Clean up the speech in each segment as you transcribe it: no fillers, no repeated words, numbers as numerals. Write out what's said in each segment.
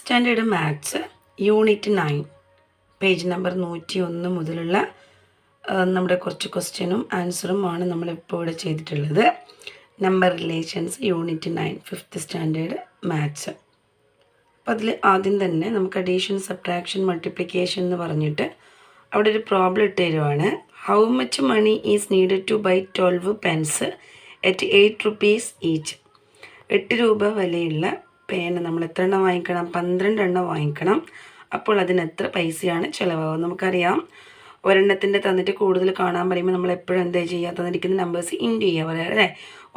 Standard maths unit 9 page number 101 മുതലുള്ള നമ്മുടെ കുറച്ച് ക്വസ്റ്റ്യനും ആൻസറുമാണ് നമ്മളിപ്പോൾ ഇവിടെ ചെയ്തിട്ടുള്ളത്. Number relations unit 9 5th standard maths. അപ്പോൾ അതിൽ ആദ്യം തന്നെ നമുക്ക് അഡീഷൻ, സബ്ട്രാക്ഷൻ, മൾട്ടിപ്ലിക്കേഷൻ എന്ന് പറഞ്ഞിട്ട് അവിടെ ഒരു പ്രോബ്ലം ഇട്ട് തരുവാണ്. How much money is needed to buy 12 pence at 8 rupees each. 8 രൂപ വിലയുള്ള പേന നമ്മൾ എത്ര എണ്ണം വാങ്ങിക്കണം? 12 എണ്ണം വാങ്ങിക്കണം. അപ്പോൾ അതിന് എത്ര പൈസയാണ് ചിലവാകും? നമുക്കറിയാം, ഒരെണ്ണത്തിൻ്റെ തന്നിട്ട് കൂടുതൽ കാണാൻ പറയുമ്പോൾ നമ്മൾ എപ്പോഴും എന്താ ചെയ്യുക? തന്നിരിക്കുന്ന നമ്പേഴ്സ് ഇൻറ്റു ചെയ്യുക പറയാം അല്ലേ.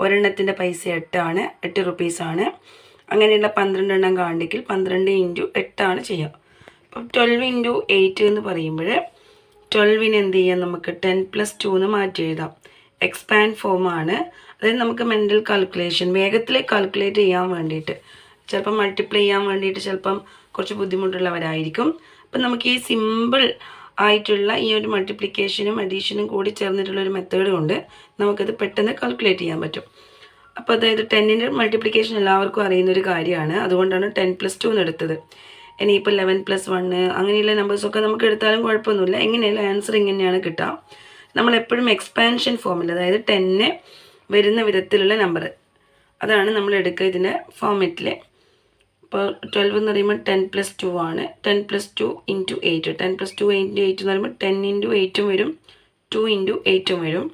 ഒരെണ്ണത്തിൻ്റെ പൈസ 8 റുപ്പീസാണ്. അങ്ങനെയുള്ള 12 എണ്ണം കാണിക്കൽ 12 × 8 ചെയ്യുക. അപ്പം 12 × 8 എന്ന് പറയുമ്പോൾ 12ന് എന്ത് ചെയ്യാം? നമുക്ക് 10 + 2 എന്ന് മാറ്റി എഴുതാം. എക്സ്പാൻഡ് ഫോമാണ്. അതായത് നമുക്ക് മെൻ്റൽ കാൽക്കുലേഷൻ വേഗത്തിൽ കാൽക്കുലേറ്റ് ചെയ്യാൻ വേണ്ടിയിട്ട്, ചിലപ്പം മൾട്ടിപ്ലൈ ചെയ്യാൻ വേണ്ടിയിട്ട് ചിലപ്പം കുറച്ച് ബുദ്ധിമുട്ടുള്ളവരായിരിക്കും. അപ്പം നമുക്ക് ഈ സിമ്പിൾ ആയിട്ടുള്ള ഈ ഒരു മൾട്ടിപ്ലിക്കേഷനും അഡീഷനും കൂടി ചേർന്നിട്ടുള്ളൊരു മെത്തേഡ് കൊണ്ട് നമുക്കത് പെട്ടെന്ന് കാൽക്കുലേറ്റ് ചെയ്യാൻ പറ്റും. അപ്പോൾ അതായത് 10ൻ്റെ മൾട്ടിപ്ലിക്കേഷൻ എല്ലാവർക്കും അറിയുന്നൊരു കാര്യമാണ്. അതുകൊണ്ടാണ് 10 + 2 എന്ന് എടുത്തത്. ഇനിയിപ്പോൾ 11 + 1 അങ്ങനെയുള്ള നമ്പേഴ്സൊക്കെ നമുക്ക് എടുത്താലും കുഴപ്പമൊന്നുമില്ല. എങ്ങനെയല്ല ആൻസർ ഇങ്ങനെയാണ് കിട്ടുക. നമ്മളെപ്പോഴും എക്സ്പാൻഷൻ ഫോമിൽ, അതായത് 10 വരുന്ന വിധത്തിലുള്ള നമ്പർ അതാണ് നമ്മൾ എടുക്കുക ഇതിൻ്റെ ഫോർമാറ്റിൽ. ഇപ്പോൾ 12 എന്ന് പറയുമ്പോൾ 10 + 2 ആണ്. 10 + 2 × 8. 10 + 2 × 8 എന്ന് പറയുമ്പോൾ 10 × 8 വരും, 2 × 8 വരും.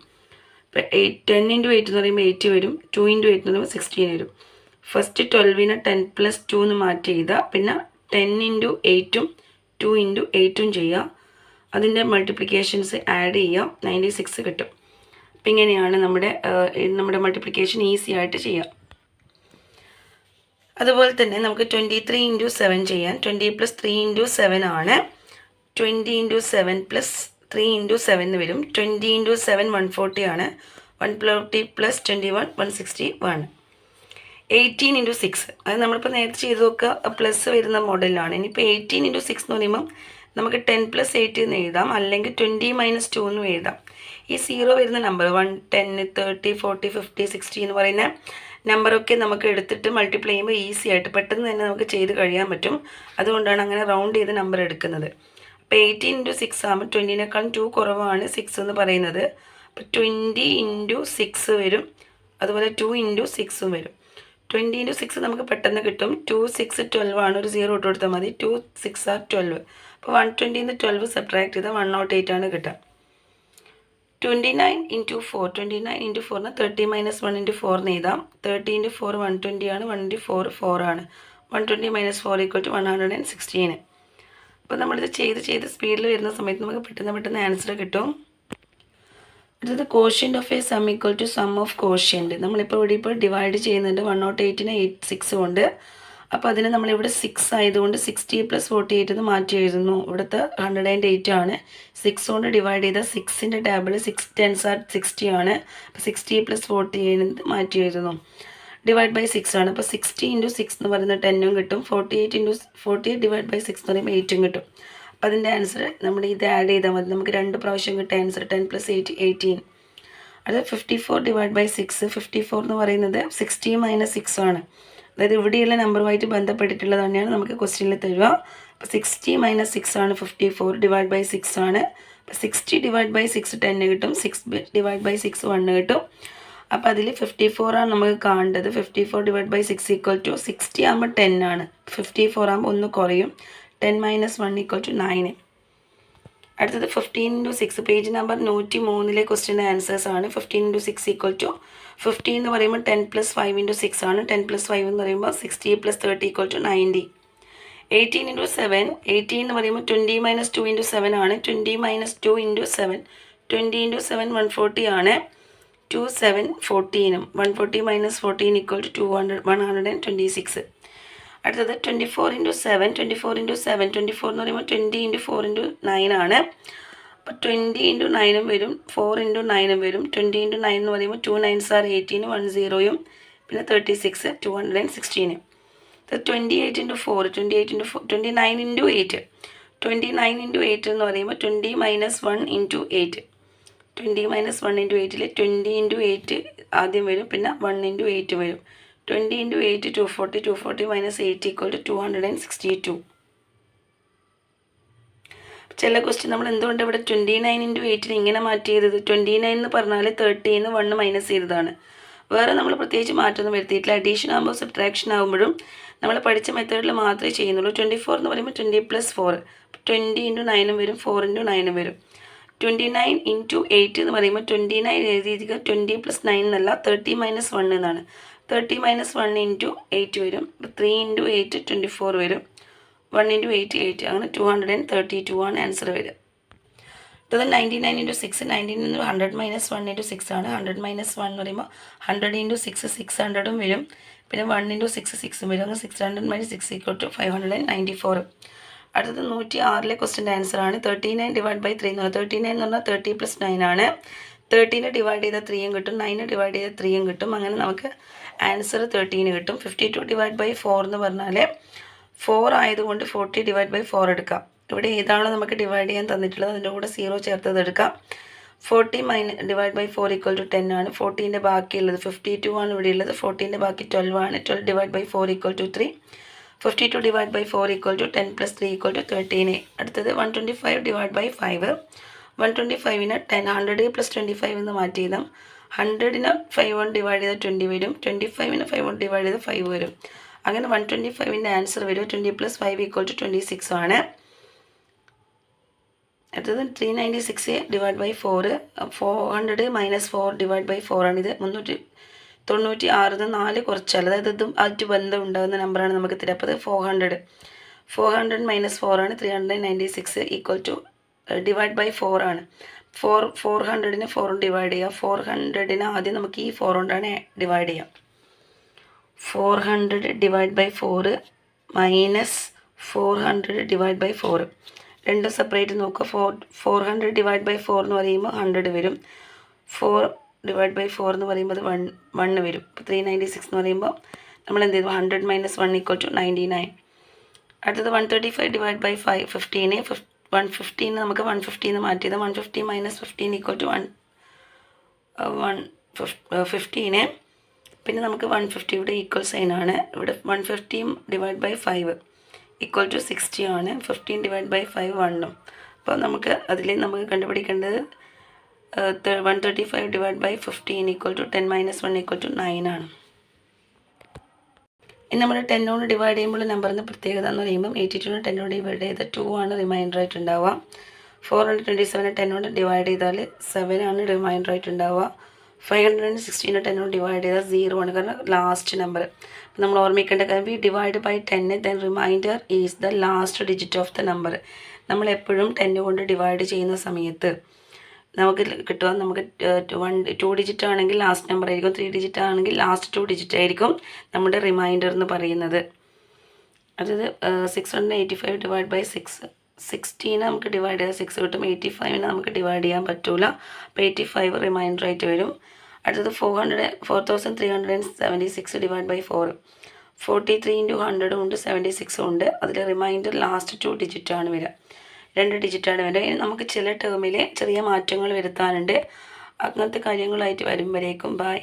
ഇപ്പോൾ 10 × 8 എന്ന് പറയുമ്പോൾ 8 വരും, 2 × 8 എന്ന് പറയുമ്പോൾ 16 വരും. ഫസ്റ്റ് 12നെ 10 + 2 എന്ന് മാറ്റി ചെയ്താൽ പിന്നെ 10 × 8 2 × 8 ചെയ്യുക. അതിൻ്റെ മൾട്ടിപ്ലിക്കേഷൻസ് ആഡ് ചെയ്യുക, 96 കിട്ടും. അപ്പം ഇങ്ങനെയാണ് നമ്മുടെ മൾട്ടിപ്ലിക്കേഷൻ ഈസി ആയിട്ട് ചെയ്യാം. അതുപോലെ തന്നെ നമുക്ക് 23 × 7 ചെയ്യാൻ. 20 + 3 × 7 ആണ്. 20 × 7 + 3 × 7 എന്ന് വരും. 20 × 7 140 ആണ്. 140 + 21 161. 18 × 6 അത് നമ്മളിപ്പോൾ നേരത്തെ ചെയ്ത് നോക്കുക, പ്ലസ് വരുന്ന മോഡലിലാണ്. ഇനിയിപ്പോൾ 18 × 6 എന്ന് പറയുമ്പോൾ നമുക്ക് 10 + 8 എന്ന് എഴുതാം, അല്ലെങ്കിൽ 20 - 2 എന്നും എഴുതാം. ഈ 0 വരുന്ന നമ്പർ 1, 10, 30, 40, 50, 60 എന്ന് പറയുന്ന നമ്പറൊക്കെ നമുക്ക് എടുത്തിട്ട് മൾട്ടിപ്ലൈ ചെയ്യുമ്പോൾ ഈസി ആയിട്ട് പെട്ടെന്ന് തന്നെ നമുക്ക് ചെയ്ത് കഴിയാൻ പറ്റും. അതുകൊണ്ടാണ് അങ്ങനെ റൗണ്ട് ചെയ്ത് നമ്പർ എടുക്കുന്നത്. അപ്പോൾ 18 × 6 ആകുമ്പോൾ 20നേക്കാളും 2 കുറവാണ് 6 എന്ന് പറയുന്നത്. അപ്പോൾ 20 × 6 വരും, അതുപോലെ 2 × 6 വരും. 20 × 6 നമുക്ക് പെട്ടെന്ന് കിട്ടും. 2 6 12 ആണ്. ഒരു 0 ഇട്ട് കൊടുത്താൽ മതി. 2 6 are 12. അപ്പോൾ 120 ന്ന് 12 സബ്ട്രാക്ട് ചെയ്താൽ 108 ആണ് കിട്ടുക. 29 × 4. 29 × 4 30 - 1 × 4 എന്ന് എഴുതാം. 30 × 4 120 ആണ്. 1 × 4 4 ആണ്. 120 - 4 = 116. അപ്പോൾ നമ്മളിത് ചെയ്ത് സ്പീഡിൽ വരുന്ന സമയത്ത് നമുക്ക് പെട്ടെന്ന് ആൻസർ കിട്ടും. അടുത്തത് quotient of a sum equal to sum of quotient. നമ്മളിപ്പോൾ ഇവിടെ ഡിവൈഡ് ചെയ്യുന്നുണ്ട് 108നെ 6 കൊണ്ട്. അപ്പോൾ അതിന് നമ്മളിവിടെ 6 ആയതുകൊണ്ട് 60 + 48 എന്ന് മാറ്റി എഴുതുന്നു. ഇവിടുത്തെ 108 ആണ്. 6 കൊണ്ട് ഡിവൈഡ് ചെയ്താൽ 6ൻ്റെ ടേബിൾ 6 10s are 60 ആണ്. അപ്പോൾ 60 + 48 മാറ്റി എഴുതുന്നു. ഡിവൈഡ് ബൈ 6 ആണ്. അപ്പോൾ 60 × 6 എന്ന് പറയുന്നത് 10ഉം കിട്ടും. 48 × 48 ഡിവൈഡ് ബൈ 6 എന്ന് പറയുമ്പോൾ 8ഉം കിട്ടും. അപ്പോൾ അതിൻ്റെ ആൻസർ നമ്മൾ ഇത് ആഡ് ചെയ്താൽ മതി. നമുക്ക് 2 പ്രാവശ്യം കിട്ടുക ആൻസർ 10 + 8 18. അത് 54 ഡിവൈഡ് ബൈ 6. 54 എന്ന് പറയുന്നത് 60 - 6 ആണ്. അതായത് ഇവിടെയുള്ള നമ്പറുമായിട്ട് ബന്ധപ്പെട്ടിട്ടുള്ളത് തന്നെയാണ് നമുക്ക് ക്വസ്റ്റ്യനിൽ തരിക. അപ്പോൾ 60 - 6 ആണ് 54. ഡിവൈഡ് ബൈ 6 ആണ്. അപ്പോൾ 60 ഡിവൈഡ് ബൈ 6 10 കിട്ടും. 6 ഡിവൈഡ് ബൈ 6 1 കിട്ടും. അപ്പോൾ അതിൽ 54 ആണ് നമുക്ക് കാണേണ്ടത്. 54 ഡിവൈഡ് ബൈ 6 = 60 ആകുമ്പോൾ 10 ആണ്. 54 ആകുമ്പോൾ 1 കുറയും. 10 - 1 = 9. അടുത്തത് 15 × 6 പേജ് നമ്പർ 103 ക്വസ്റ്റ്യൻ്റെ ആൻസേഴ്സ് ആണ്. 15 × 6 = 15 എന്ന് പറയുമ്പോൾ 10 + 5 × 6 ആണ്. 10 + 5 എന്ന് പറയുമ്പോൾ 60 + 30 = 90. 18 × 7. 18 എന്ന് പറയുമ്പോൾ 20 - 2 × 7 ആണ്. 20 - 2 × 7. 20 × 7 140 ആണ്. 2 7 14. 140 - 14 = 200 126. അടുത്തത് 24 × 7. 24 × 7. 24 എന്ന് പറയുമ്പോൾ 20 × 4 × 9 ആണ്. അപ്പോൾ 20 × 9 വരും, 4 × 9 വരും. 20 × 9 എന്ന് പറയുമ്പോൾ 2 9s are 18, 1 0യും പിന്നെ 36 216. 28 × 4. 28 × 4 29 × 8. 29 × 8 എന്ന് പറയുമ്പോൾ 20 - 1 × 8. 20 - 1 × 8ൽ 20 × 8 ആദ്യം വരും, പിന്നെ 1 × 8 വരും. 20 into 8 240, 240 minus 8 equal to 262. ചില ക്വസ്റ്റ്യൻ നമ്മൾ എന്തുകൊണ്ട് ഇവിടെ 29 into 8 ഇങ്ങനെ മാറ്റി ചെയ്തത്? 29 എന്ന് പറഞ്ഞാൽ 30 എന്ന് 1 മൈനസ് ചെയ്തതാണ്. വേറെ നമ്മൾ പ്രത്യേകിച്ച് മാറ്റമൊന്നും വരുത്തിയിട്ടില്ല. അഡീഷൻ ആകുമ്പോൾ സബ്ട്രാക്ഷൻ ആകുമ്പോഴും നമ്മൾ പഠിച്ച മെത്തേഡിൽ മാത്രമേ ചെയ്യുന്നുള്ളൂ. 24 എന്ന് പറയുമ്പോൾ 20 + 4, 20 into 9 വരും, 4 into 9 വരും. 29 into 8 എന്ന് പറയുമ്പോൾ 29 എഴുതിയിരിക്കുക 20 + 9 എന്നല്ല, 30 - 1 എന്നാണ്. 30 - 1 into 8 വരും. 3 into 8 24 വരും. 1 into 8 8, അങ്ങനെ 232 ആണ് ആൻസർ വരിക. അടുത്തത് 99 into 6. 19 100 - 1 into 6 ആണ്. 100 - 1 എന്ന് പറയുമ്പോൾ 100 into 6 600 വരും. പിന്നെ 1 into 6 6 വരും. അങ്ങനെ 600 - 6 = 594. അടുത്തത് 106 ക്വസ്റ്റ്യൻ്റെ ആൻസർ ആണ്. 39 / 3 എന്ന് പറഞ്ഞാൽ 39 എന്ന് പറഞ്ഞാൽ 30 + 9 ആണ്. 30 ഡിവൈഡ് ചെയ്താൽ 3 കിട്ടും, 9 ഡിവൈഡ് ചെയ്താൽ 3 കിട്ടും. അങ്ങനെ നമുക്ക് ആൻസർ 13 കിട്ടും. 52 / 4 എന്ന് പറഞ്ഞാൽ 4 ആയതുകൊണ്ട് 40 / 4 എടുക്കാം. ഇവിടെ ഏതാണോ നമുക്ക് ഡിവൈഡ് ചെയ്യാൻ തന്നിട്ടുള്ളത് അതിൻ്റെ കൂടെ 0 ചേർത്തത് എടുക്കാം. 40 / 4 = 10 ആണ്. 40ൻ്റെ ബാക്കിയുള്ളത് 52 ആണ് ഇവിടെ ഉള്ളത്. 40ൻ്റെ ബാക്കി 12 ആണ്. 12 / 4 = 3. 52 / 4 = 10 + 3 = 13. അടുത്തത് 125 / 5. 125നെ 10 100 + 25 എന്ന് മാറ്റി എഴുതാം. 100നെ 5 കൊണ്ട് ഡിവൈഡ് ചെയ്താൽ 20 വരും. 25നെ 5 കൊണ്ട് ഡിവൈഡ് ചെയ്താൽ 5 വരും. അങ്ങനെ 125ൻ്റെ ആൻസർ വരും 20 + 5 = 26 ആണ്. അടുത്തത് 396 / 4. 400 - 4 / 4 ആണ്. ഇത് 396 4 കുറച്ചാൽ, അതായത് ഇതും ആയിട്ട് ബന്ധം ഉണ്ടാകുന്ന നമ്പറാണ് നമുക്ക് തരിക. അപ്പോൾ അത് 400 - 4 ആണ്. 396 / 4 ആണ്. 400നെ 4 ഡിവൈഡ് ചെയ്യുക. 400നെ ആദ്യം നമുക്ക് ഈ 4 കൊണ്ടാണ് ഡിവൈഡ് ചെയ്യുക. 400 / 4 - 400 / 4 രണ്ടും സെപ്പറേറ്റ് നോക്കുക. 400 / 4 എന്ന് പറയുമ്പോൾ 100 വരും. 4 / 4 എന്ന് പറയുമ്പോൾ അത് 1 വരും. 396 എന്ന് പറയുമ്പോൾ നമ്മൾ എന്ത് ചെയ്തു? 100 - 1 = 99. അടുത്തത് 135 / 5 15. 115 നമുക്ക് 150 എന്ന് മാറ്റിയത്. 150 - 15 = 15. പിന്നെ നമുക്ക് 150 ഇവിടെ ഈക്വൽ സൈൻ ആണ്. ഇവിടെ 150 / 5 = 60 ആണ്. 15 / 5 1. അപ്പോൾ നമുക്ക് അതിൽ നമുക്ക് കണ്ടുപിടിക്കേണ്ടത് 135 / 15 = 10 - 1 = 9 ആണ്. ഇനി നമ്മൾ 10 കൊണ്ട് ഡിവൈഡ് ചെയ്യുമ്പോൾ നമ്പറിൻ്റെ പ്രത്യേകത എന്ന് പറയുമ്പോൾ 82നെ 10 കൊണ്ട് ഡിവൈഡ് ചെയ്താൽ 2 ആണ് റിമൈൻഡർ ആയിട്ടുണ്ടാവുക. 427നെ 10 കൊണ്ട് ഡിവൈഡ് ചെയ്താൽ 7 ആണ് റിമൈൻഡർ ആയിട്ടുണ്ടാവുക. 516നെ 10 കൊണ്ട് ഡിവൈഡ് ചെയ്താൽ 0 ആണ്, കാരണം ലാസ്റ്റ് നമ്പർ. നമ്മൾ ഓർമ്മിക്കേണ്ട കാര്യം we divide by 10 then remainder is the last digit of the number. നമ്മൾ എപ്പോഴും 10 കൊണ്ട് ഡിവൈഡ് ചെയ്യുന്ന സമയത്ത് നമുക്ക് കിട്ടുക, നമുക്ക് 2 ഡിജിറ്റ് ആണെങ്കിൽ ലാസ്റ്റ് നമ്പർ ആയിരിക്കും, 3 ഡിജിറ്റ് ആണെങ്കിൽ ലാസ്റ്റ് 2 ഡിജിറ്റ് ആയിരിക്കും നമ്മുടെ റിമൈൻഡർ എന്ന് പറയുന്നത്. അതായത് 685 / 6. 16 നമുക്ക് ഡിവൈഡ് ചെയ്താൽ 6 കിട്ടും. 85നെ നമുക്ക് ഡിവൈഡ് ചെയ്യാൻ പറ്റൂല. അപ്പോൾ 85 റിമൈൻഡർ ആയിട്ട് വരും. അടുത്തത് 4376 / 4. 43 × 100 ഉണ്ട്, 76 ഉണ്ട്. അതിൽ റിമൈൻഡർ ലാസ്റ്റ് 2 ഡിജിറ്റ് ആണ് വരിക, 2 ഡിജിറ്റാണ് വരിക. ഇനി നമുക്ക് ചില ടേമിൽ ചെറിയ മാറ്റങ്ങൾ വരുത്താനുണ്ട്. അങ്ങനത്തെ കാര്യങ്ങളായിട്ട് വരുമ്പോഴേക്കും ബൈ.